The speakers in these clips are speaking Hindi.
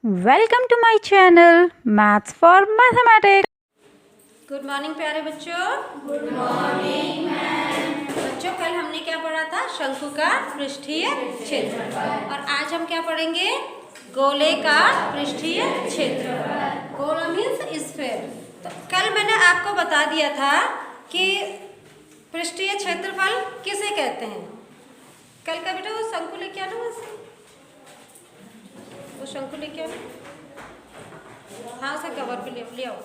Welcome to my channel maths for mathematics. Good morning प्यारे बच्चों। Good morning ma'am. बच्चों कल हमने क्या पढ़ा था? शंकु का पृष्ठीय क्षेत्रफल। और आज हम क्या पढ़ेंगे? गोले का पृष्ठीय क्षेत्रफल। गोला मीन्स स्फीयर। तो कल मैंने आपको बता दिया था कि पृष्ठीय क्षेत्रफल किसे कहते हैं। कल का बेटा वो शंकु लेके आना, वैसे वो शंकु लेके आना। हाँ उसे कवर पे ले आओ।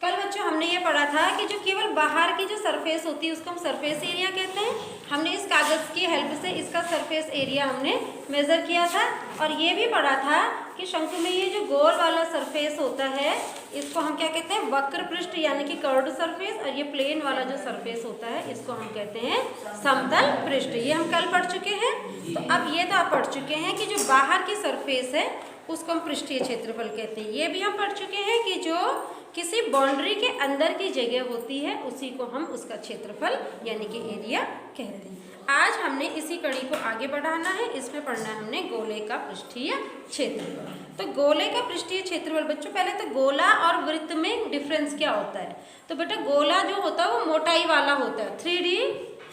कल बच्चों हमने ये पढ़ा था कि जो केवल बाहर की जो सरफेस होती है उसको हम सरफेस एरिया कहते हैं। हमने इस कागज़ की हेल्प से इसका सरफेस एरिया हमने मेज़र किया था। और ये भी पढ़ा था कि शंकु में ये जो गोल वाला सरफेस होता है इसको हम क्या कहते हैं? वक्र पृष्ठ यानी कि कर्व्ड सरफेस। और ये प्लेन वाला जो सरफेस होता है इसको हम कहते हैं समतल पृष्ठ। ये हम कल पढ़ चुके हैं। तो अब ये तो आप पढ़ चुके हैं कि जो बाहर की सरफेस है उसको हम पृष्ठीय क्षेत्रफल कहते हैं। ये भी हम पढ़ चुके हैं कि जो किसी बाउंड्री के अंदर की जगह होती है उसी को हम उसका क्षेत्रफल यानी कि एरिया कहते हैं। आज हमने इसी कड़ी को आगे बढ़ाना है। इसमें पढ़ना है हमने गोले का पृष्ठीय क्षेत्रफल। तो गोले का पृष्ठीय क्षेत्रफल बच्चों, पहले तो गोला और वृत्त में डिफरेंस क्या होता है? तो बेटा गोला जो होता है वो मोटाई वाला होता है, 3D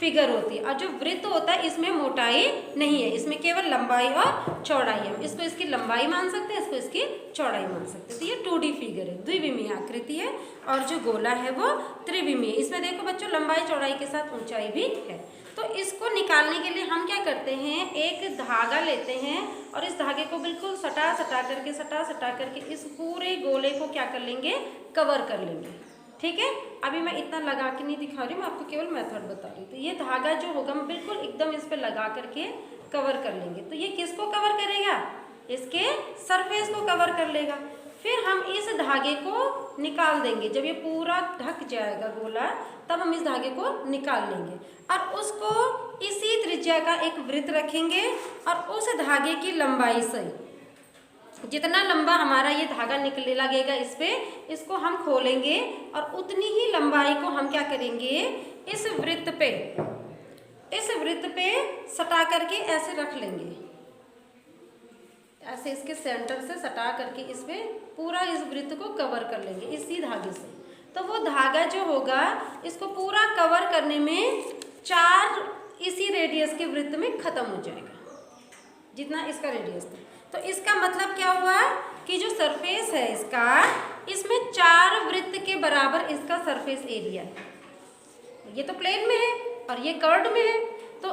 फिगर होती है। और जो वृत्त होता है इसमें मोटाई नहीं है, इसमें केवल लंबाई और चौड़ाई है। इसको इसकी लंबाई मान सकते हैं, इसको इसकी चौड़ाई मान सकते हैं। तो ये 2D फिगर है, द्विविमीय आकृति है। और जो गोला है वो त्रिविमीय। इसमें देखो बच्चों लंबाई चौड़ाई के साथ ऊंचाई भी है। तो इसको निकालने के लिए हम क्या करते हैं? एक धागा लेते हैं और इस धागे को बिल्कुल सटा सटा करके इस पूरे गोले को क्या कर लेंगे? कवर कर लेंगे। ठीक है, अभी मैं इतना लगा के नहीं दिखा रही हूँ, मैं आपको केवल मेथड बता रही हूँ। तो ये धागा जो होगा हम बिल्कुल एकदम इस पे लगा करके कवर कर लेंगे। तो ये किसको कवर करेगा? इसके सरफेस को कवर कर लेगा। फिर हम इस धागे को निकाल देंगे। जब ये पूरा ढक जाएगा गोला तब हम इस धागे को निकाल लेंगे और उसको इसी त्रिज्या का एक वृत्त रखेंगे और उस धागे की लंबाई से जितना लंबा हमारा ये धागा निकले लगेगा इस पे, इसको हम खोलेंगे और उतनी ही लंबाई को हम क्या करेंगे? इस वृत्त पे सटा करके ऐसे रख लेंगे। ऐसे इसके सेंटर से सटा करके इस पे पूरा इस वृत्त को कवर कर लेंगे इसी धागे से। तो वो धागा जो होगा इसको पूरा कवर करने में 4 इसी रेडियस के वृत्त में खत्म हो जाएगा, जितना इसका रेडियस था। तो इसका मतलब क्या हुआ कि जो सरफेस है इसका, इसमें 4 वृत्त के बराबर इसका सरफेस एरिया है। ये तो प्लेन में है और ये कर्व्ड में है। तो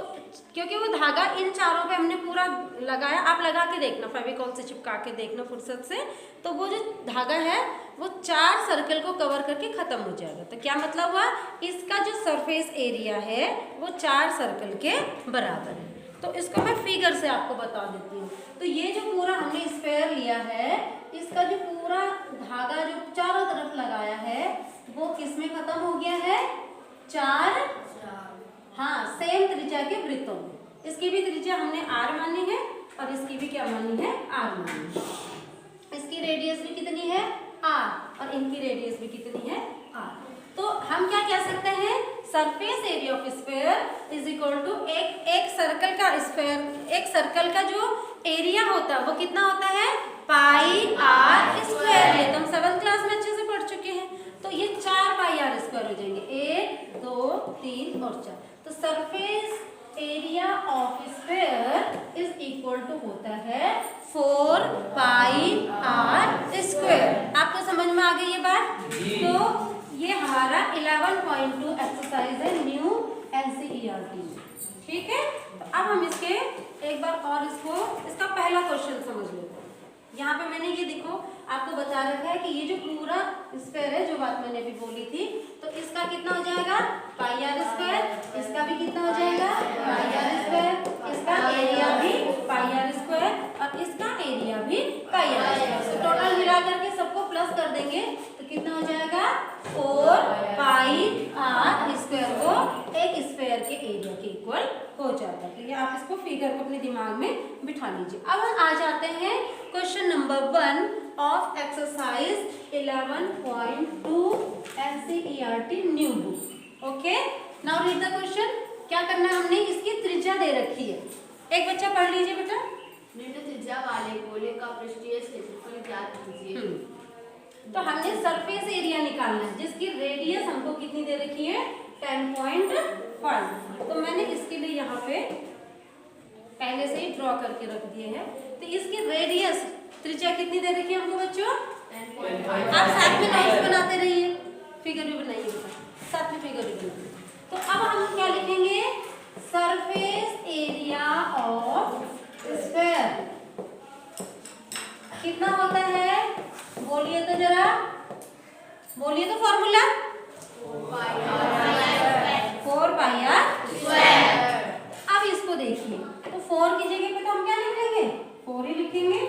क्योंकि वो धागा इन चारों पे हमने पूरा लगाया, आप लगा के देखना, फेविकॉल से चिपका के देखना फुर्सत से। तो वो जो धागा है वो 4 सर्कल को कवर करके खत्म हो जाएगा। तो क्या मतलब हुआ? इसका जो सरफेस एरिया है वो 4 सर्कल के बराबर है। तो इसको मैं फिगर से आपको बता देती हूँ। तो ये जो पूरा हमने स्फीयर लिया है, इसका जो पूरा धागा जो चारों तरफ लगाया है वो किस में खत्म हो गया है? 4 हाँ सेम त्रिज्या के वृत्तों में। इसकी भी त्रिज्या हमने r मानी है और इसकी भी क्या मानी है? r मानी है। इसकी रेडियस भी कितनी है? r। और इनकी रेडियस भी कितनी है? r। तो हम क्या कह सकते हैं? Surface area of sphere is equal to एक सर्कल का स्फीयर, एक सर्कल का जो एरिया होता है वो कितना होता है? Pi r square. ये तो हम 7th क्लास में अच्छे से पढ़ चुके हैं। तो ये 4 पाई r स्क्वायर हो जाएंगे, 1 2 3 और 4। तो surface area of sphere is equal to होता है 4 पाई r स्क्वायर। आपको समझ में आ गई ये बात? तो ये हमारा 11.2 एक्सरसाइज है न्यू NCERT। ठीक है, तो अब हम इसके एक बार और इसका पहला क्वेश्चन समझ लेते हैं। यहाँ पे मैंने ये देखो आपको बता रखा है कि ये जो पूरा स्फीयर है, जो बात मैंने अभी बोली थी, तो इसका कितना हो जाएगा? पाई r स्क्वायर। इसका भी कितना हो जाएगा? पाई r स्क्वायर। इसका एरिया भी पाई r स्क्वायर और इसका एरिया भी पाई r स्क्वायर। तो टोटल मिला करके सबको प्लस कर देंगे तो कितना हो जाएगा? 4 पाई r स्क्वायर को एक स्फीयर के एरिया के इक्वल हो जाता है। तो ये आप इसको फिगर को अपने दिमाग में बिठा लीजिए। अब हम आ जाते हैं question number 1 of exercise 11.2 NCERT new book. Okay, now read the question. क्या करना है हमने? इसकी त्रिज्या दे रखी है। एक बच्चा पढ़ लीजिए बेटा। निम्न त्रिज्या वाले गोले का पृष्ठीय क्षेत्रफल ज्ञात कीजिए। तो हमने सरफेस एरिया निकालना है जिसकी रेडियस हमको कितनी दे रखी है 10.5। तो मैंने इसके लिए यहाँ पे पहले से ही ड्रॉ करके रख दिए हैं। तो इसकी रेडियस त्रिज्या कितनी दे रखी है हमको बच्चों 10.5। आप साथ में नोट्स बनाते रहिए, फिगर भी बनाइए बेटा, साथ में फिगर भी बनाइए। तो अब हम क्या लिखेंगे सरफेस एरिया ऑफ स्फीयर कितना होता है, बोलिए तो जरा, बोलिए तो फॉर्मूला 4πr²। अब इसको देखिए तो 4 की जगह पे तो हम क्या लिखेंगे 4 ही लिखेंगे,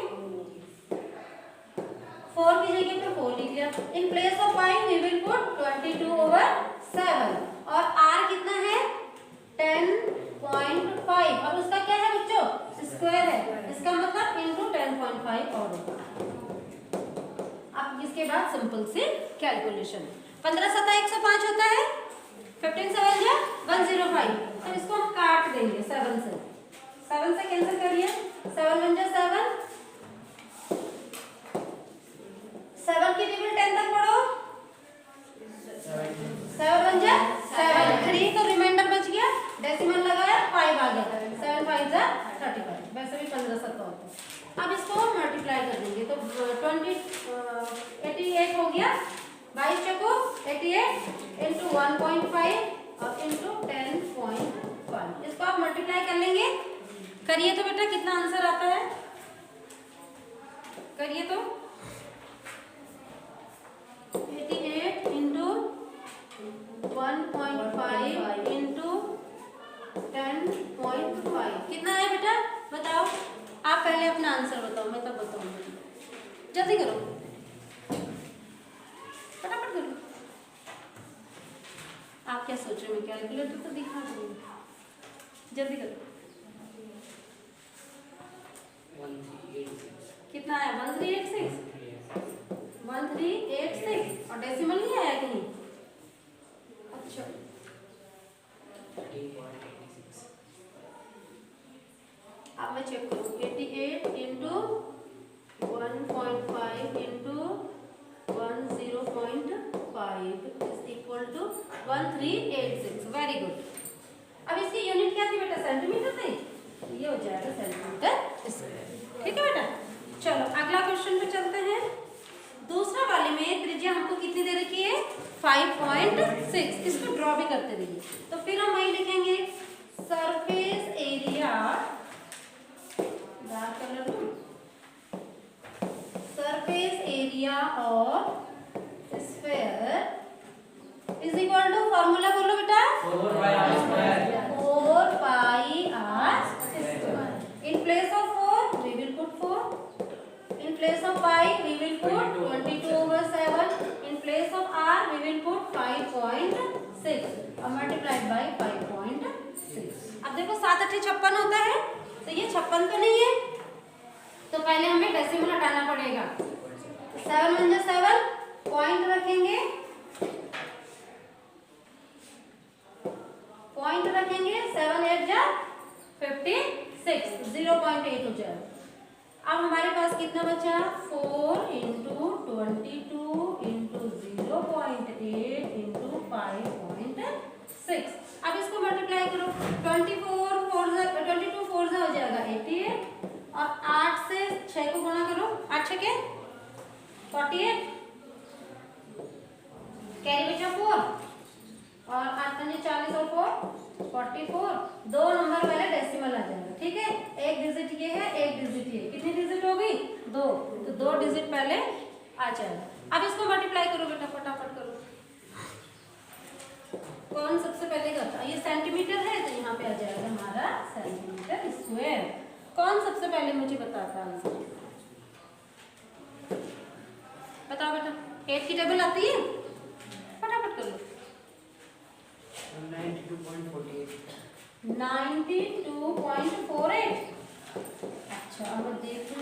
4 की जगह पे 4 लिख लिया। In place of pi we will put 22/7 और r कितना है 10.5 और उसका क्या है बच्चों स्क्वायर है, इसका मतलब इनटू 10.5 और होगा। अब इसके बाद सिंपल से कैलकुलेशन 15 7 105 होता है, 15 7 या 105। तो इसको हम काट देंगे 7 से कैंसिल करिए, 7 1 जा 7, 7 की टेबल 10 तक पढ़ो, 7 1 जा 7, 3 तो रिमाइंडर बच गया, डेसिमल लगाया 5 आ गया, 7 5 जा 35, वैसे भी 15 7 होता है। अब इसको मल्टीप्लाई कर देंगे तो 88 हो गया, 22 चको 88 इंटू 1.5 और इंटू 10.5। इसको आप मल्टीप्लाई कर लेंगे, करिए तो बेटा कितना आंसर आता है, करिए तो 88 इंटू 1.5 इंटू 10.5 कितना है बेटा बताओ। आप पहले अपना आंसर बताओ, मैं तब बताऊंगी, जल्दी करो फटाफट करो। आप क्या सोच रहे हो, मैं कैलकुलेटर तो दिखा दूंगी, जल्दी करो। कितना आया 1386, 1386 और डेसिमल नहीं आया कहीं। अच्छा अब मैं चेक करूँ 88 into 1.5 into 10.5 is equal to 1386। Very good. अब इसकी यूनिट क्या थी बेटा सेंटीमीटर थी, ये हो जाएगा सेंटीमीटर स्क्वायर। ठीक है बेटा, चलो अगला क्वेश्चन पे चलते हैं। दूसरा वाले में त्रिज्या हमको कितनी दे रखी है 5.6। इसको ड्रॉ भी करते रहिए। तो फिर हम वही लिखेंगे सरफेस एरिया, डार्क कलर लो, surface area of sphere is equal to formula बोलो बेटा 4πr²। In place of 4 we will put 4, in place of pi we will put 22/7, in place of r we will put 5.6 और मल्टीप्लाइड बाय 5.6। अब देखो 7 8 56 होता है, तो ये 56 तो नहीं है, तो पहले हमें डेसिमल हटाना पड़ेगा। 7 1 जा 7, पॉइंट रखेंगे, पॉइंट रखेंगे, 7 8 जा 56, 0.8 हो जाएगा। अब हमारे पास कितना बचा 4 इंटू 22 इंटू 0.8 इंटू 5.6। अब इसको मल्टीप्लाई करो, 22 4 हो जाएगा 88 और 8 से 6 को गुणा करो, 8 6 के 48, कैरी बचा 4 और 8 पंजे 40 और 4 44। 2 नंबर वाले डेसिमल आ जाएगा। ठीक है, एक डिजिट ये है, एक डिजिट ये, कितनी डिजिट हो गई 2, तो 2 डिजिट पहले आ जाएगा। अब इसको मल्टीप्लाई करो बेटा, फटाफट करो। कौन सबसे पहले करता है, ये सेंटीमीटर है तो यहाँ पे आ जाएगा हमारा सेंटीमीटर स्क्वायर। कौन सबसे पहले मुझे बताता है आंसर, बताओ बेटा। 8 की टेबल आती है, फटाफट कर लो। 92.48। अच्छा अब देखो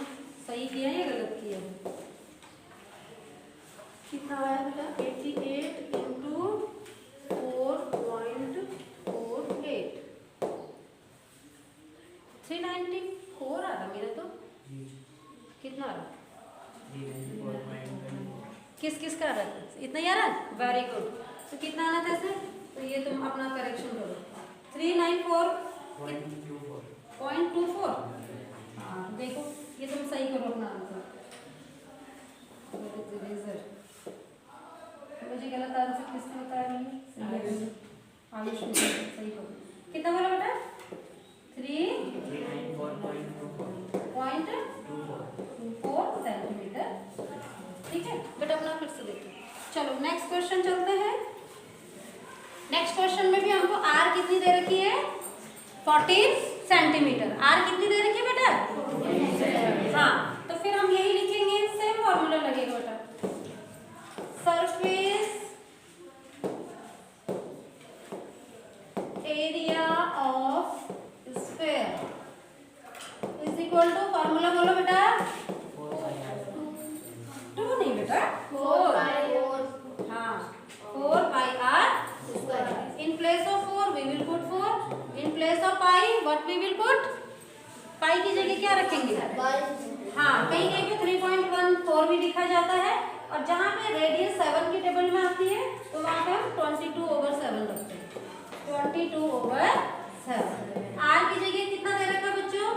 सही किया है या गलत किया है, कितना आया बेटा 88 इंटू 4.48, 39 4 आ रहा मेरा तो, कितना आ रहा, किस किस का आ रहा था, इतना ही आ रहा है, वेरी गुड। तो कितना आना था इसमें, तो ये तुम अपना करेक्शन करो, 394.24। हाँ देखो ये तुम सही करो अपना आंसर, मुझे गलत आंसर किसने बताया, मैंने आयुष ने, सही करो। कितना बोला बेटा, 3.24 सेंटीमीटर, ठीक है बेटा, अपना फिर से देखो। चलो नेक्स्ट क्वेश्चन चलते हैं। नेक्स्ट क्वेश्चन में भी हमको आर कितनी दे रखी है, 14 सेंटीमीटर। आर कितनी दे रखी है बेटा, हाँ, तो फिर हम यही लिखेंगे, सेम फॉर्मूला लगेगा बेटा, surface area of sphere is equal to, formula बोलो बेटा, 2 नहीं बेटा, 4, हाँ 4 pi r. In place of 4 we will put 4. In place of pi what we will put? पाई की जगह क्या रखेंगे, हाँ कहीं कहीं पे 3.14 भी लिखा जाता है, और जहाँ पे रेडियस 7 की टेबल में आती है तो वहाँ पे हम 22/7 रखते हैं, 22/7। आर की जगह कितना दे रखा है बच्चों,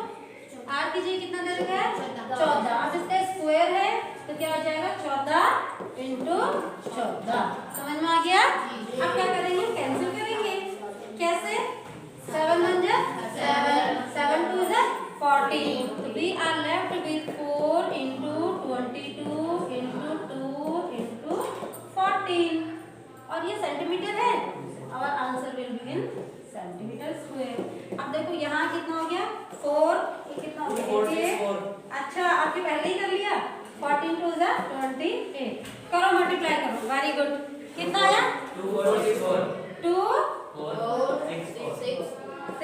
आर की जगह कितना दे रखा है, 14। अब इसका स्क्वायर है तो क्या हो जाएगा, 14 × 14। समझ में आ गया। अब क्या करेंगे, कैंसिल करेंगे, कैसे, 7 1 जा 7, 7 2 जा 14, तो वी आर लेफ्ट विथ 4 × 22 × 2 × 14, और ये सेंटीमीटर है, और answer will be in centimetre square. अब देखो यहाँ कितना हो गया, 4, ये कितना हो गया, अच्छा आपने पहले ही कर लिया, 14 2 जा 28, करो मल्टीप्लाई करो, वेरी गुड। कितना आया, 2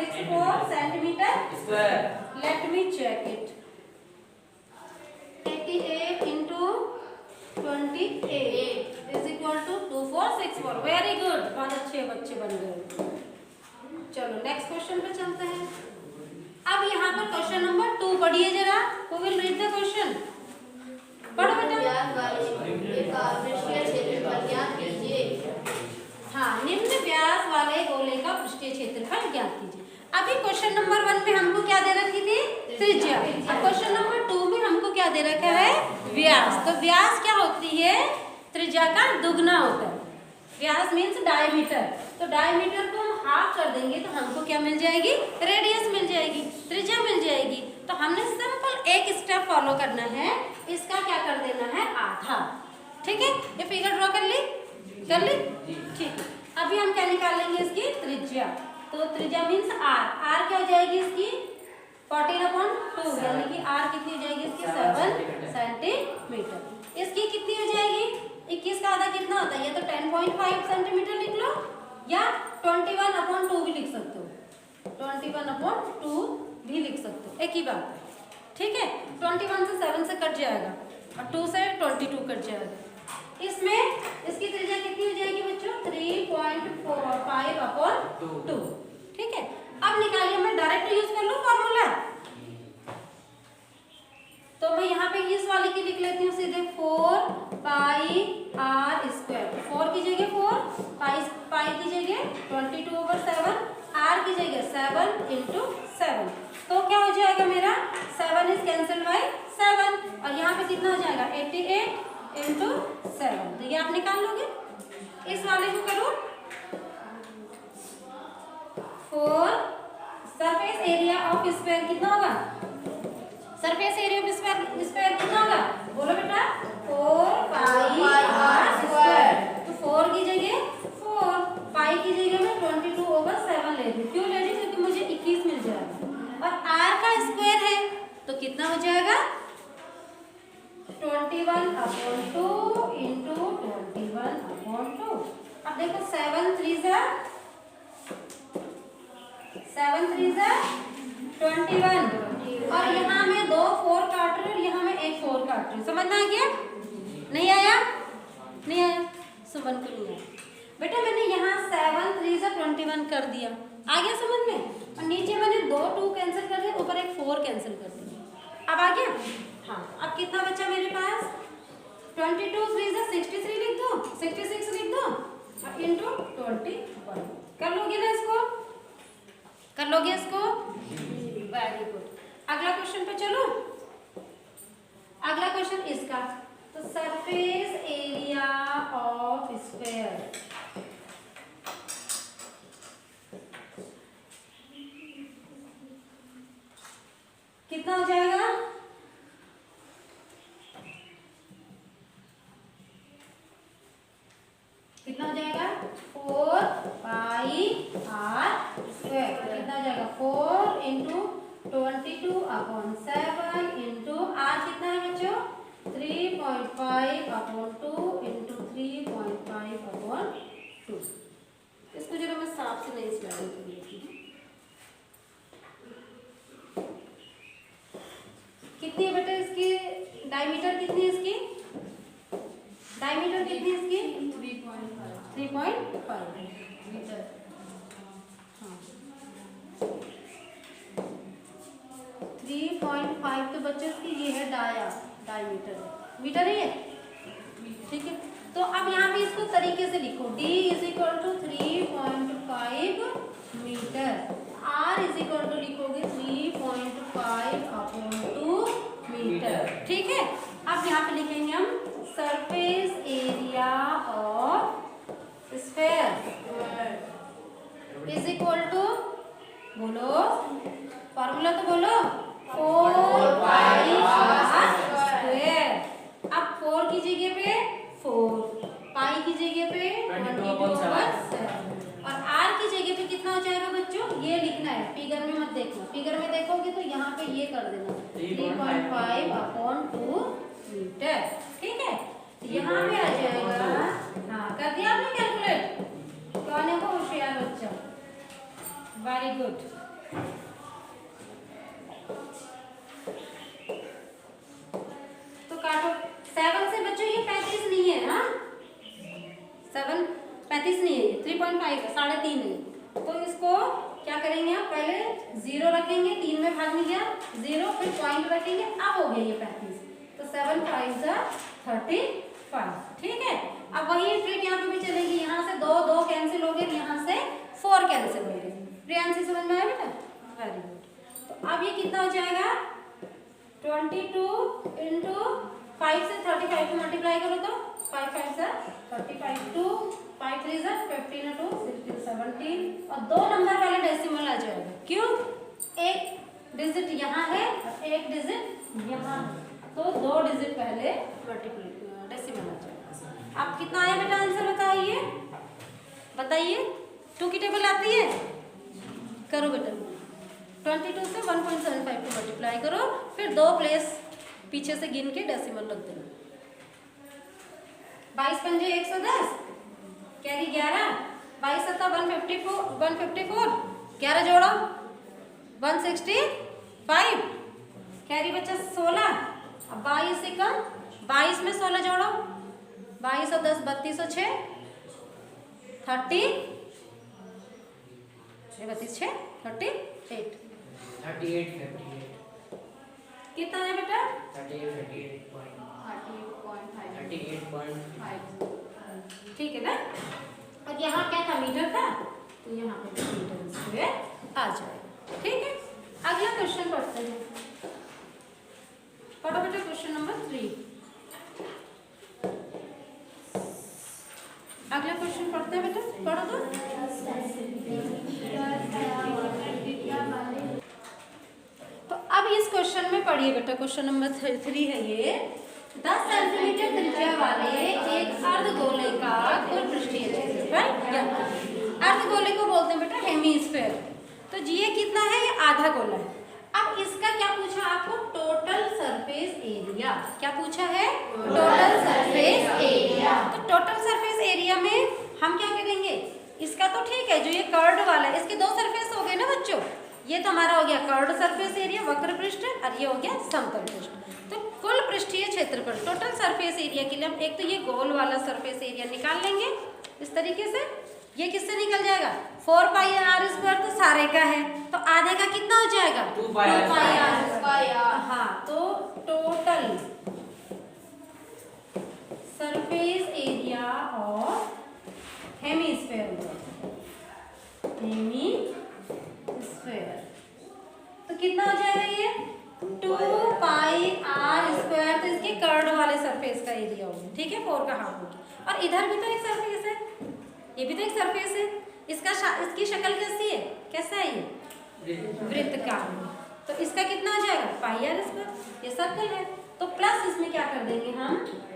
64 centimetre square. Let me check it, 88 × 28 is equal to 2464। Very good, बहुत अच्छे बच्चे बन गए। चलो नेक्स्ट क्वेश्चन पे चलते हैं। अब यहाँ पर क्वेश्चन नंबर 2 पढ़िए जरा, who will read the question, पढ़ो बेटा। हाँ, निम्न व्यास वाले गोले का पृष्ठीय क्षेत्रफल ज्ञात कीजिए। अभी क्वेश्चन नंबर 1 में हमको क्या दे रखी थी, त्रिज्या। अब क्वेश्चन नंबर 2 में हमको क्या दे रखा है, व्यास। तो व्यास क्या होती है, त्रिज्या का दुगना होता है। व्यास मीन्स डायमीटर, तो डायमीटर को हम हाफ कर देंगे तो हमको क्या मिल जाएगी, रेडियस मिल जाएगी, त्रिज्या मिल जाएगी। तो हमने सिंपल एक स्टेप फॉलो करना है, इसका क्या कर देना है, आधा। ठीक है, ये फिगर ड्रॉ कर ली, ठीक है। अभी हम क्या निकालेंगे, इसकी त्रिज्या। तो त्रिज्या मीन्स आर, आर क्या हो जाएगी इसकी, 14/2, यानी कि आर कितनी हो जाएगी इसकी, 7 सेंटीमीटर। इसकी कितनी हो जाएगी, 21 का आधा कितना होता है, ये तो 10.5 सेंटीमीटर लिख लो, या 21/2 भी लिख सकते हो, 21/2 भी लिख सकते हो, एक ही बात है। ठीक है, 21 से 7 से कट जाएगा, और 2 से 22 कट जाएगा। इसमें इसकी त्रिज्या कितनी हो जाएगी बच्चों, 3.45/2। ठीक है, अब निकालिए, मैं डायरेक्ट यूज कर लूं फॉर्मूला, तो मैं यहाँ पे इस वाले की लिख लेती हूँ सीधे, 4 पाई आर स्क्वायर। 4 की जगह 4, पाई की जगह 22/7, आर की जगह 7 × 7। तो क्या हो जाएगा मेरा, 7 इज कैंसिल बाय 7, और यहाँ पे कितना हो जाएगा, 88 × 7। तो ये आप निकाल लोगे। इस वाले को करो, 4 सरफेस एरिया ऑफ स्फीयर कितना होगा, सरफेस एरिया ऑफ स्फीयर कितना होगा, बोलो बेटा, 4 पाई आर स्क्वायर। तो 4 की जगह 4, पाई की जगह मैं 22/7 ले रही हूँ। क्यों ले रही हूँ, क्योंकि मुझे 21 मिल जाएगा, और आर का स्क्वायर है तो कितना हो जाएगा, 21/2 × 21/2। अब देखो 7 3 जा 21, और यहाँ में 2 4 काट रही हूँ, और यहाँ में 1 4 काट रही हूँ। समझ में आ गया, नहीं आया, नहीं आया, सुमन को नहीं आया बेटा। मैंने यहाँ 7 3 जा 21 कर दिया, आ गया समझ में? और नीचे मैंने 2 2 कैंसिल कर दिया, ऊपर एक 4 कैंसिल कर दिया। अब आ गया? हाँ, अब कितना बचा मेरे पास? 22 3 से 63 लिख दो, 66 लिख दो और इंटू 21। कर लोगे ना इसको? कर लोगे इसको? Very good. अगला क्वेश्चन पे चलो। अगला क्वेश्चन इसका, तो सरफेस एरिया ऑफ स्क्वायर, कितना हो जाएगा? कितना हो जाएगा? 4 पाई r स्क्वायर। कितना हो जाएगा? 4 इंटू 22/7 इंटू r कितना है बच्चों? 3.5/2 इंटू 3.5/2। इसको जरा मैं साफ से नहीं स्लाइड कर लेती हूँ। कितनी है बेटा इसकी डायमीटर? कितनी है इसकी डायमीटर? कितनी है इसकी? 3.5 मीटर। हाँ, 3.5 तो बच्चों इसकी ये है डायमीटर, मीटर है ये, ठीक है। तो अब यहाँ पे इसको तरीके से लिखो, d is equal to 3.5 metre, r is equal to लिखोगे 3.5/2 मीटर, ठीक है। अब यहाँ पे लिखेंगे हम surface area of sphere is equal to, बोलो फॉर्मूला तो बोलो, 4 पाई r स्क्वायर। अब 4 की जगह पे 4, पाई की जगह पे 22/7 और r की जगह पे कितना हो जाएगा बच्चों? ये लिखना है, फिगर में मत देखना। फिगर में देखोगे तो यहाँ पे ये कर देना 3.5/2 मीटर, ठीक है। यहाँ पे आ जाएगा, हाँ कर दिया आपने कैलकुलेट? कौन है वो होशियार बच्चा? Very good. तो काटो 7 से बच्चों, ये 35 नहीं है, हाँ 7 35 नहीं है, 3.5 है, 3.5 है। तो इसको क्या करेंगे आप? पहले 0 रखेंगे, 3 में भाग में गया 0, फिर पॉइंट रखेंगे, अब हो गया ये 35। तो 7 5 35, ठीक है। अब वही ट्रिक यहाँ पे भी चलेगी, यहाँ से 2 2 कैंसिल हो गए, यहाँ से 4 कैंसिल हो गए। प्रियांशी समझ में आया बेटा? Very good. तो अब ये कितना हो जाएगा? 22 इंटू 5 से 35 को मल्टीप्लाई करो तो 5 5 से 35, 2 5 3 से 15 2 16 17 और 2 नंबर वाला डेसिमल आ जाएगा। क्यों? एक डिजिट यहाँ है और एक डिजिट यहाँ है, तो 2 डिजिट पहले मल्टीप्लाई डेसिमल आ जाएगा। अब कितना आया बेटा आंसर? बताइए बताइए। 2 की टेबल आती है? करो बेटा, 22 से 1.75 को मल्टीप्लाई करो, फिर 2 प्लेस पीछे से गिन के डेसिमल रख देना। 22 पंजे 110, कैरी 11, 22 सत्ता 154, 11 जोड़ो 165, कैरी बचा 16। अब 22 से कम, 22 में 16 जोड़ो, 22 और 10 32 और 6 30, 6 38 कितना है बेटा? 38.5 ठीक है ना। और यहाँ क्या था? मीटर था, तो यहाँ पे मीटर स्क्वायर आ जाएगा, ठीक है। अगला क्वेश्चन पढ़ते हैं, पढ़ो बेटा क्वेश्चन नंबर 3। अगला क्वेश्चन पढ़ते हैं बेटा, पढ़ो तो। तो अब इस क्वेश्चन में पढ़िए बेटा, क्वेश्चन नंबर 3 है ये। 10 सेंटीमीटर त्रिज्या वाले एक अर्धगोले का कुल पृष्ठीय क्षेत्रफल, अर्धगोले को बोलते हैं बेटा हेमीस्फेयर। तो जी ये कितना है? ये आधा गोला है। अब इसका क्या पूछा आपको? Total surface area. क्या पूछा है? Total surface area. तो टोटल सरफेस एरिया में हम क्या करेंगे? इसका तो ठीक है, जो ये कर्ड वाला है, इसके 2 सरफेस हो गए ना बच्चों। ये तो हमारा हो गया कर्ड सरफेस एरिया, वक्र पृष्ठ, और ये हो गया समतल पृष्ठ। तो कुल पृष्ठीय क्षेत्रफल टोटल सरफेस एरिया के लिए हम एक तो ये गोल वाला सरफेस एरिया निकाल लेंगे इस तरीके से, ये किससे निकल जाएगा? 4 पाई आर स्क्वायर तो सारे का है, तो आधे का कितना हो जाएगा? 2 पाई आर स्क्वायर। हाँ, तो total surface area of hemisphere तो कितना हो जाएगा ये? 2 पाई आर स्क्वायर, तो इसके कर्ड वाले सरफेस का एरिया होगा, ठीक है, 4 का हाफ होगा। और इधर भी तो एक सरफेस है, ये भी तो एक सरफेस है, इसकी शक्ल कैसी है? कैसा है ये? वृत्तकार। तो इसका कितना हो जाएगा? पाई आर स्क्वायर, ये सर्कल है, तो प्लस इसमें क्या कर देंगे हम?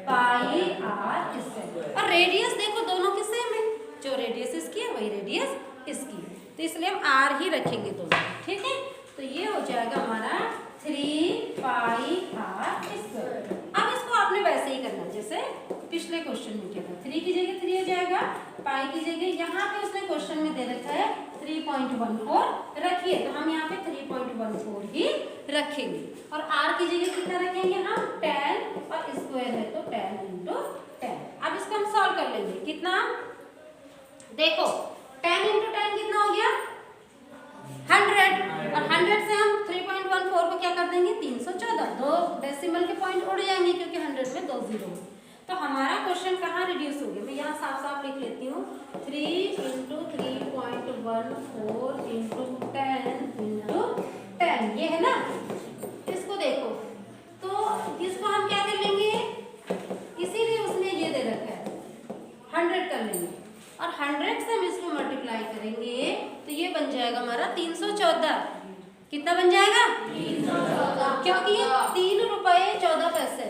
पाई आर स्क्वायर। और रेडियस देखो दोनों की सेम है, जो रेडियस इसकी है वही रेडियस इसकी है, तो इसलिए हम आर ही रखेंगे दोनों, ठीक है। तो ये हो जाएगा हमारा 3 पाई आर स्क्वायर। अब इसको आपने वैसे ही करना जैसे पिछले क्वेश्चन में किया था, 3 की जगह 3 हो जाएगा, पाई की जगह यहाँ पे उसने क्वेश्चन में दे रखा है 3.14 रखिए, तो हम यहाँ पे 3.14 ही रखेंगे। और आर की जगह कितना रखेंगे हम? 10, और स्क्वायर है तो 10 × 10। अब इसको हम सॉल्व कर लेंगे, कितना? देखो 10 × 10 कितना हो गया? 100, और 100 से हम 3.14 को क्या कर देंगे? 314, 2 डेसिमल के पॉइंट उड़ जाएंगे क्योंकि 100 में 2 जीरो। तो हमारा क्वेश्चन कहाँ रिड्यूस हो गया? मैं यहाँ साफ साफ लिख लेती हूँ, 3 × 3.14 × 10 × 10, ये है ना। इसको देखो, तो इसको हम क्या कर लेंगे? इसीलिए उसने ये दे रखा है 100 कर लेंगे, और 100 से हम इसको मल्टीप्लाई करेंगे तो ये बन जाएगा हमारा 314। कितना बन जाएगा? 314, क्योंकि ये 3 रुपये 14 पैसे,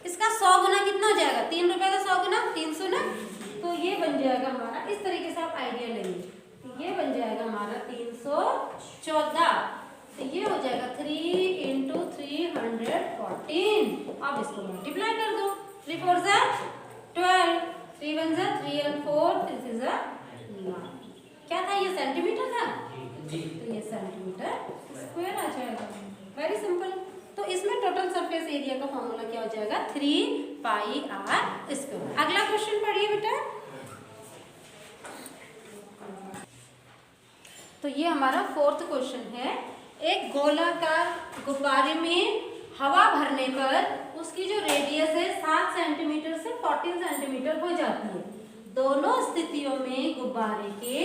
इसका 100 गुना कितना हो जाएगा? 3 रुपये का 100 गुना 300 ना, तो ये बन जाएगा हमारा, इस तरीके से आप आइडिया लेंगे, तो ये बन जाएगा हमारा 314, तो ये हो जाएगा 3 × 314। अब इसको मल्टीप्लाई कर दो, 3 4 × 12, 3 1 × 3 and 4, this is a 9। क्या था ये? सेंटीमीटर था जी, तो ये सेंटीमीटर स्क्वायर आ जाएगा, वेरी सिंपल। तो इसमें टोटल सरफेस एरिया का फॉर्मूला क्या हो जाएगा? 3 पाई आर स्क्वायर। अगला क्वेश्चन पढ़िए बेटा। तो ये हमारा 4th क्वेश्चन है, एक गोलाकार गुब्बारे में हवा भरने पर उसकी जो रेडियस है 7 सेंटीमीटर से 14 सेंटीमीटर हो जाती है। दोनों स्थितियों में गुब्बारे के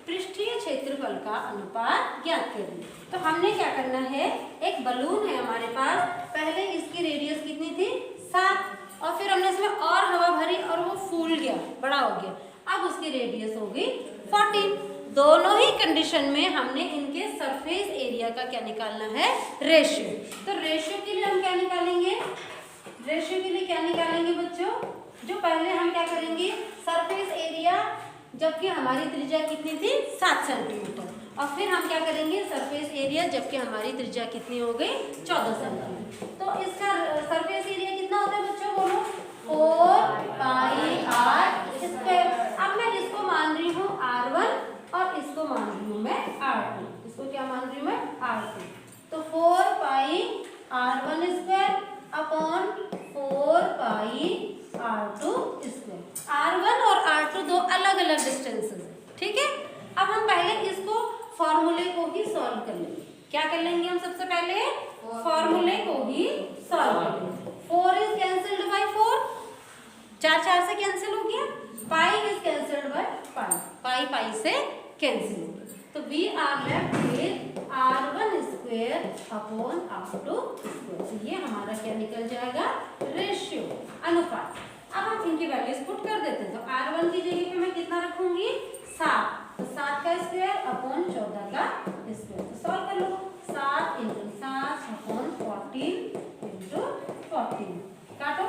पृष्ठीय क्षेत्रफल का अनुपात ज्ञात करें। तो हमने क्या करना है, एक बलून है हमारे पास, पहले इसकी रेडियस कितनी थी? 7, और फिर हमने इसमें और हवा भरी और वो फूल गया, बड़ा हो गया, अब उसकी रेडियस हो गई 14। दोनों ही कंडीशन में हमने इनके सरफेस एरिया का क्या निकालना है? रेशियो। तो रेशियो के लिए हम क्या निकालेंगे? रेशियो के लिए क्या निकालेंगे बच्चों? जो पहले हम क्या करेंगे, सरफेस एरिया जबकि हमारी त्रिज्या कितनी थी? 7 सेंटीमीटर, और फिर हम क्या करेंगे, सरफेस एरिया जबकि हमारी त्रिज्या कितनी हो गई? 14 सेंटीमीटर। तो इसका सरफेस एरिया कितना होता है बच्चों? बोलो। 4 पाई आर स्क्वायर। अब मैं इसको मान रही हूँ R1 और इसको मान रही हूँ मैं R2। इसको क्या मान रही हूँ मैं? R2। तो 4 पाई R1 स्क्वायर अपॉन 4 पाई R2 स्क्वायर। R1 और R2 दो अलग अलग डिस्टेंसेस है, ठीक है। अब हम पहले इसको फॉर्मूले को ही सॉल्व कर लेंगे। क्या कर लेंगे हम? सबसे पहले फॉर्मूले को ही सॉल्व कर लेंगे। 4 इज कैंसिल्ड बाय 4, 4 4 से कैंसिल हो गया, pi is cancelled by pi, pi pi से कैंसिल हो गया, तो we are left with R1 square upon R2 square. तो ये हमारा क्या निकल जाएगा? रेशियो, अनुपात। अब हम इनकी वैल्यूज पुट कर देते हैं, तो R1 की जगह पे मैं कितना रखूंगी? 7, तो 7 का स्क्वायर अपॉन 14 का स्क्वायर। तो सॉल्व कर लो, 7 × 7 अपॉन 14 × 14, काटो,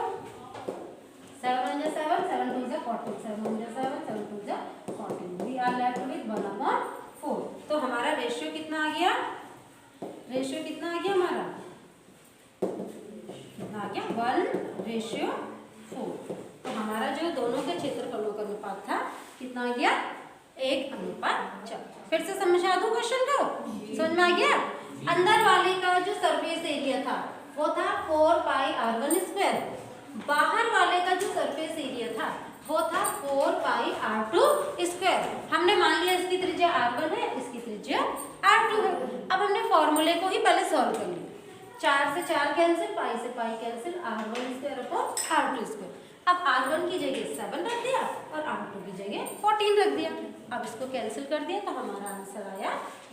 7 1 × 7, 7 2 × 14, 7 1 × 7, 7 2 × 14, वी आर लेफ्ट विद 1/4। तो हमारा रेशियो कितना आ गया? रेशियो कितना आ गया हमारा? कितना आ गया? 1/4। तो हमारा जो दोनों के क्षेत्रफलों का अनुपात था कितना आ गया? 1/4। फिर से समझा दूं क्वेश्चन को? समझ में आ गया? अंदर वाले का जो सरफेस एरिया था वो था 4 पाई R1 स्क्वायर, बाहर वाले का जो सरफेस एरिया था वो था 4 पाई r2 स्क्वायर। हमने मान लिया इसकी त्रिज्या r1 है, इसकी त्रिज्या r2 है। अब हमने फॉर्मूले को ही पहले सॉल्व कर लिया। 4 से 4 कैंसिल, पाई से pi cancel, r1 square upon r2 square. अब r1 की जगह 7 रख दिया और r2 की जगह 14 रख दिया। अब इसको कैंसिल कर दिया तो हमारा आंसर आया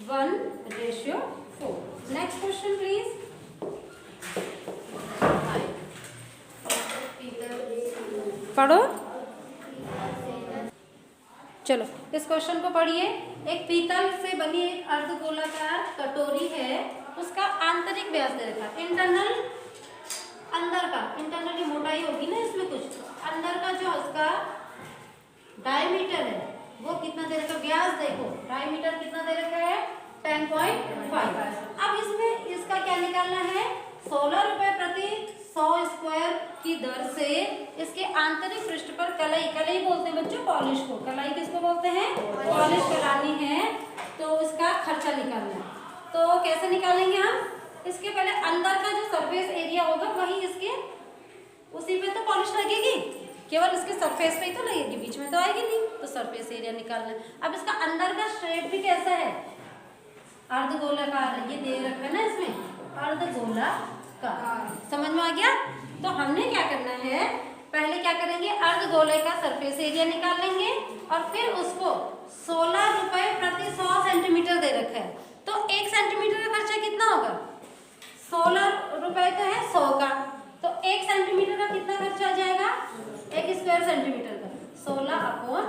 1:4। Next question please. पढ़ो, चलो इस क्वेश्चन को पढ़िए। एक पीतल से बनी एक अर्धगोलाकार कटोरी है, उसका आंतरिक व्यास दे रखा है। इंटरनल, अंदर का इंटरनल की मोटाई होगी ना इसमें कुछ, अंदर का जो उसका डायमीटर है वो कितना दे रखा है, व्यास देखो, डायमीटर कितना दे रखा है 10.5। अब इसमें इसका क्या निकालना है, 16 रुपए प्रति 100 स्क्वायर की दर से इसके आंतरिक पृष्ठ पर कलाई, कलाई बोलते हैं बच्चों पॉलिश को, कलाई किसको बोलते हैं, पॉलिश करानी है, तो इसका खर्चा निकालना है। तो कैसे निकालेंगे हम, इसके पहले अंदर का जो सरफेस एरिया होगा वही इसके, उसी पे तो पॉलिश लगेगी, केवल इसके सरफेस पे ही तो लगेगी, बीच में तो आएगी नहीं, तो सरफेस एरिया निकालना है। अब इसका अंदर का शेप भी कैसा है, अर्धगोलाकार है, ये दे रखा है ना इसमें अर्धगोलाकार, समझ में आ गया। तो हमने क्या करना है, पहले क्या करेंगे, अर्धगोले का सरफेस एरिया निकाल लेंगे और फिर उसको 16 रुपए प्रति 100 सेंटीमीटर दे रखा है, तो 1 सेंटीमीटर का खर्चा कितना होगा, 16 रुपए का है 100 का, तो 1 सेंटीमीटर का कितना खर्चा आ जाएगा, 1 स्क्वायर सेंटीमीटर का 16/100।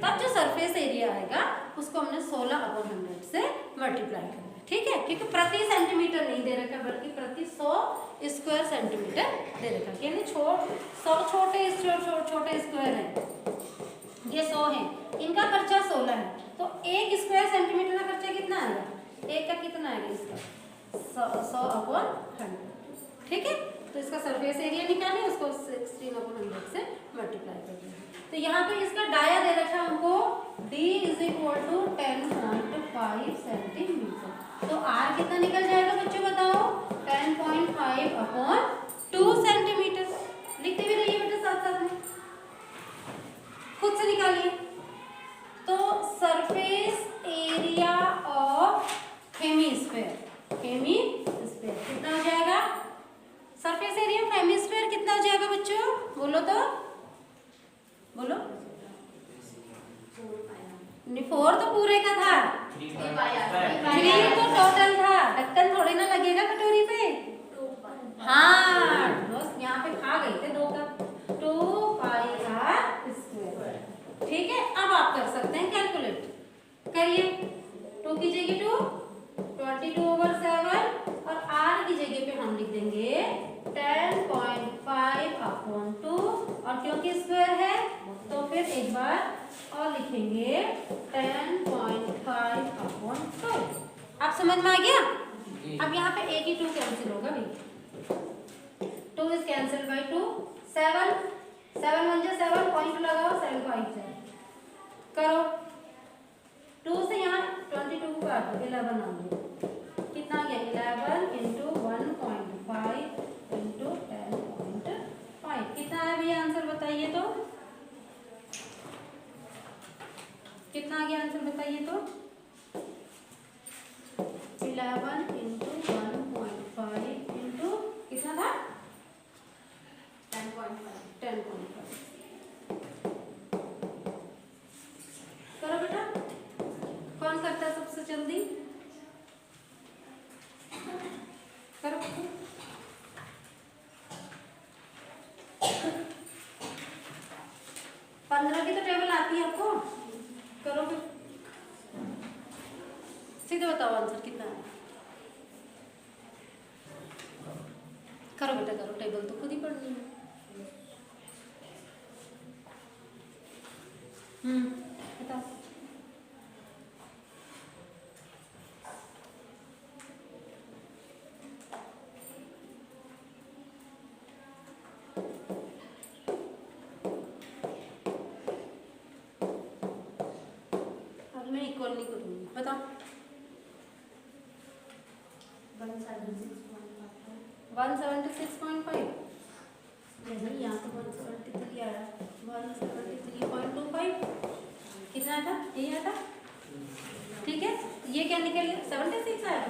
तब जो सरफेस एरिया आएगा उसको हमने 16/100 से मल्टीप्लाई करना है, ठीक है, क्योंकि प्रति सेंटीमीटर नहीं दे रखा बल्कि प्रति 100 स्क्वायर सेंटीमीटर दे रखा, यानी 100 छोटे स्क्वायर हैं, ये 100 है, इनका खर्चा 16 है, तो 1 स्क्वायर सेंटीमीटर का खर्चा कितना आएगा, 1 का कितना आएगा इसका 100/100, ठीक है। तो इसका सरफेस एरिया निकालें, उसको 16/100 से मल्टीप्लाई कर दें। तो यहाँ पे इसका डाया दे रखा है हमको d = 10.5 सेंटीमीटर, तो r कितना निकल जाएगा बच्चों बताओ, 10.5/2 सेंटीमीटर। लिखते भी रहिए बेटा साथ साथ में, खुद से निकालिए। तो surface area of hemisphere, hemisphere कितना हो जाएगा, सरफेस एरिया ऑफ हेमीस्फीयर कितना हो जाएगा बच्चों, बोलो तो बोलो। 4 तो पूरे का था, 3 तो टोटल था, ढक्कन थोड़ी ना लगेगा कटोरी पे, हाँ बस यहाँ पे खा गए थे 2 का 2 पाई r स्क्वायर, ठीक है। अब आप कर सकते हैं कैलकुलेट, करिए, 2 की जगह 2, 22/7 और r की जगह पे हम लिख देंगे 10.5/2, और क्योंकि स्क्वायर है तो फिर एक बार और लिखेंगे 10.5/2। आप समझ में आ गया। अब यहाँ पे एक ही 2 कैंसिल होगा भाई, 2 इज कैंसिल बाई 2, 7 1 जा 7, पॉइंट लगाओ, 7 5 जाए, करो 2 से यहाँ 22 को काटो, 11 आ गया, कितना गया 11 × 1.5 × 10.5, कितना है भैया आंसर बताइए तो, कितना आ गया आंसर बताइए तो, 11 × 1.5 × कितना था 10.5। करो बेटा, कौन करता है सबसे जल्दी, करो। 15 की तो टेबल आती है आपको, करो फिर, सीधे बताओ आंसर कितना है, करो बेटा करो, टेबल तो खुद ही पढ़नी है। बताओ, अब मैं इक्वल नहीं करूँगी, बताओ 176.5, नहीं, यहाँ तो 173 आया, 173.25 कितना था, ये आया था, ठीक है। ये क्या निकल गया, 76 आया था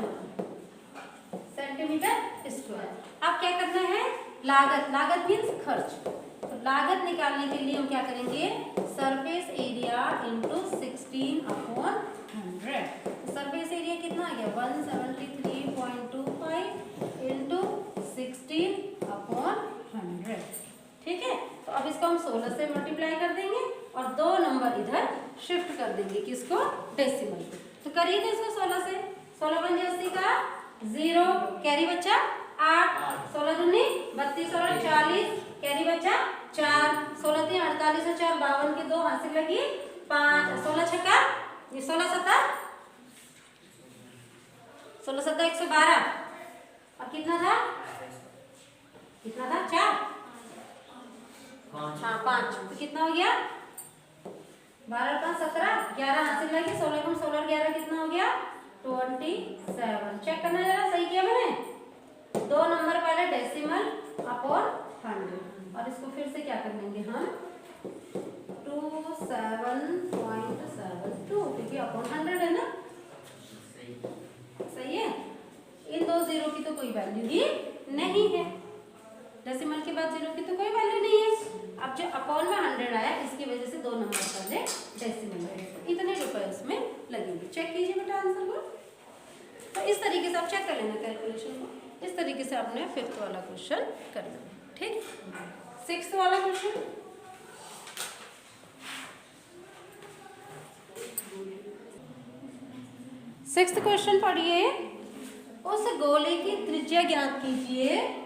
सेंटीमीटर स्क्वायर। अब क्या करना है, लागत, लागत मीन्स खर्च। तो लागत निकालने के लिए हम क्या करेंगे, surface area into 16/100। Surface area कितना आ गया, 173.25 इंटू 16/100, ठीक है। तो अब इसको हम 16 से मल्टीप्लाई कर देंगे और 2 नंबर इधर शिफ्ट कर देंगे, किसको, डेसिमल पे। तो करिए तो इसको 16 से, 16 × 80 का 0, कैरी बच्चा 8, 16 दूनी 32 और 40, कैरी बच्चा 4, 16 3 48 और 4 52 के 2 हासिल लगी 5, 16 छक्का, ये 16 सत्ता 112 और कितना था, 4, हाँ 5, तो कितना हो गया, 12 और 5 17, 11 हासिल लगी, 16 कम 16 और 11 कितना हो गया, 27। चेक करना जरा, सही किया मैंने, 2 नंबर पहले डेसिमल अपॉन 100 और इसको फिर से क्या कर लेंगे हम, 27.72 क्योंकि अपॉन 100 है ना, सही है। इन 2 जीरो की तो कोई वैल्यू ही नहीं है, डेसिमल के बाद जीरो की तो कोई वैल्यू नहीं है। अब जो अपॉन में 100 आया, इसकी वजह से 2 नंबर पहले डेसिमल है, इतने रुपए उसमें लगेंगे। चेक कीजिए बेटा आंसर को। तो इस तरीके से आप चेक कर लेना कैलकुलेशन को, इस तरीके से आपने 5th वाला क्वेश्चन करना, ठीक। 6th वाला क्वेश्चन, सिक्स्थ क्वेश्चन पढ़िए। उस गोले की त्रिज्या ज्ञात कीजिए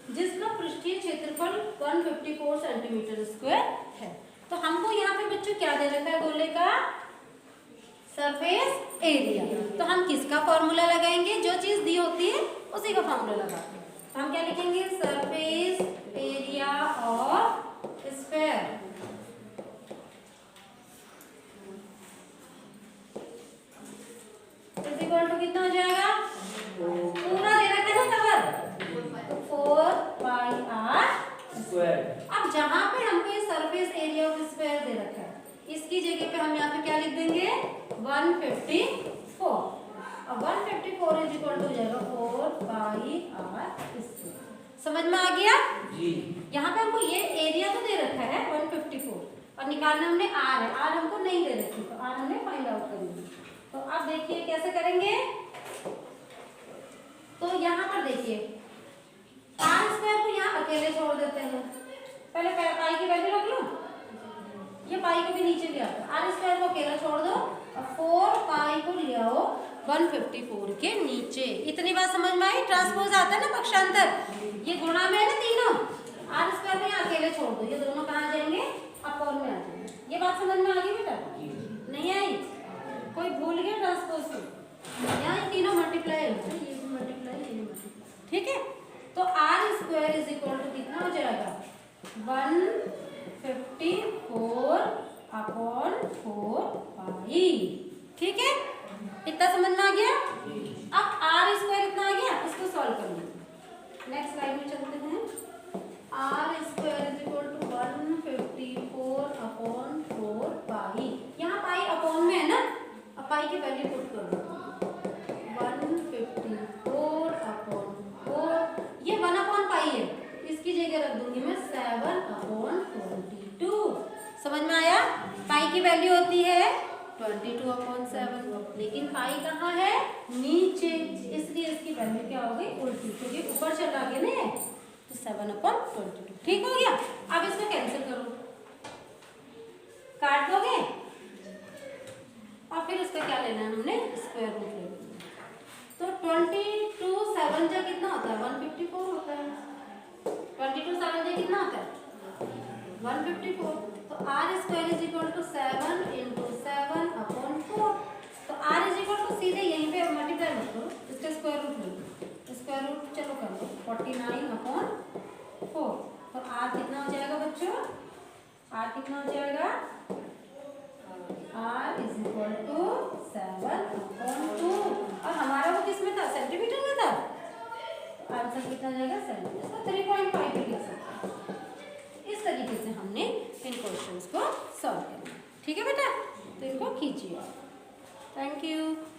जिसका पृष्ठीय क्षेत्रफल 154 सेंटीमीटर स्क्वायर है। तो हमको यहाँ पे बच्चों क्या दे रखा है, गोले का सरफेस एरिया। तो हम किसका फॉर्मूला लगाएंगे, जो चीज दी होती है उसी का फॉर्मूला लगाते हैं। तो हम क्या लिखेंगे, surface area of sphere equal to कितना हो जाएगा, पूरा दे रखा है ना कवर, 4πr स्क्वायर। अब जहां पे हमको ये सरफेस एरिया ऑफ स्फीयर दे रखा है, इसकी जगह पे हम यहाँ पे क्या लिख देंगे, 154। अब 154 इज इक्वल टू हो जाएगा 4πr स्क्वायर। समझ में आ गया जी। यहाँ पे हमको ये एरिया तो दे रखा है 154 और निकालना हमने आर है, आर हमको नहीं दे रखी, तो आर हमने फाइंड आउट करेंगे। तो अब देखिए कैसे करेंगे, तो यहाँ पर देखिए आर स्क्वायर को यहाँ अकेले छोड़ देते हैं, पहले पाई की वैल्यू रख लो, ये पाई को भी नीचे ले आओ, आर स्क्वायर को अकेला छोड़ दो और 4π को ले आओ 154 के नीचे। इतनी बात समझ में आई, ट्रांसपोज आता है ना पक्षांतर, ये गुणा में है ना तीनों, आर स्क्वायर को यहाँ अकेले छोड़ दो, ये दोनों कहाँ आ जाएंगे, अपॉन में आ जाएंगे। ये बात समझ में आ गई बेटा, नहीं आई, कोई भूल गया ट्रांसपोज को, यहाँ तीनों मल्टीप्लाई होते हैं, ये भी मल्टीप्लाई, ये भी मल्टीप्लाई, ठीक है। तो r square is equal to कितना हो जाएगा, 154/4π, ठीक है। इतना समझ में आ गया। अब आर स्क्वायर इतना आ गया, इसको सॉल्व कर लेंगे। नेक्स्ट स्लाइड में चलते हैं। R square is equal to 154/4π, यहाँ पाई अपॉन में है ना, अब पाई की वैल्यू पुट कर दो, 154/4, ये 1/π है, इसकी जगह रख दूंगी मैं 7/22। समझ में आया, पाई की वैल्यू होती है 22/7, लेकिन पाई कहाँ है, नीचे, इसलिए इसकी वैल्यू क्या हो गई, उल्टी, क्योंकि ऊपर चला गया ना ये, तो 7/22, ठीक हो गया। अब इसको कैंसिल करो, काट दोगे और फिर उसका क्या लेना है, हमने स्क्वायर रूट लेना है। तो 22 7 जा कितना होता है, 154 होता है, 22 7 जा कितना होता है, 154। तो r square is equal to 7 × 7/4। तो आर इज इक्वल टू सीधे यहीं पे मल्टीप्लाई मत करो, इसका स्क्वायर रूट लो, स्क्वायर रूट चलो कर लो, 49/4। तो आर कितना हो जाएगा बच्चों, आर कितना हो जाएगा, आर इज इक्वल टू 7/2। और हमारा वो किस में था, सेंटीमीटर में था, तो आंसर कितना जाएगा, सेंटीमीटर। 3.5 भी लिख सकते हैं, तरीके से हमने इन क्वेश्चंस को सॉल्व करना। ठीक है बेटा, तो इनको कीजिए। Thank you.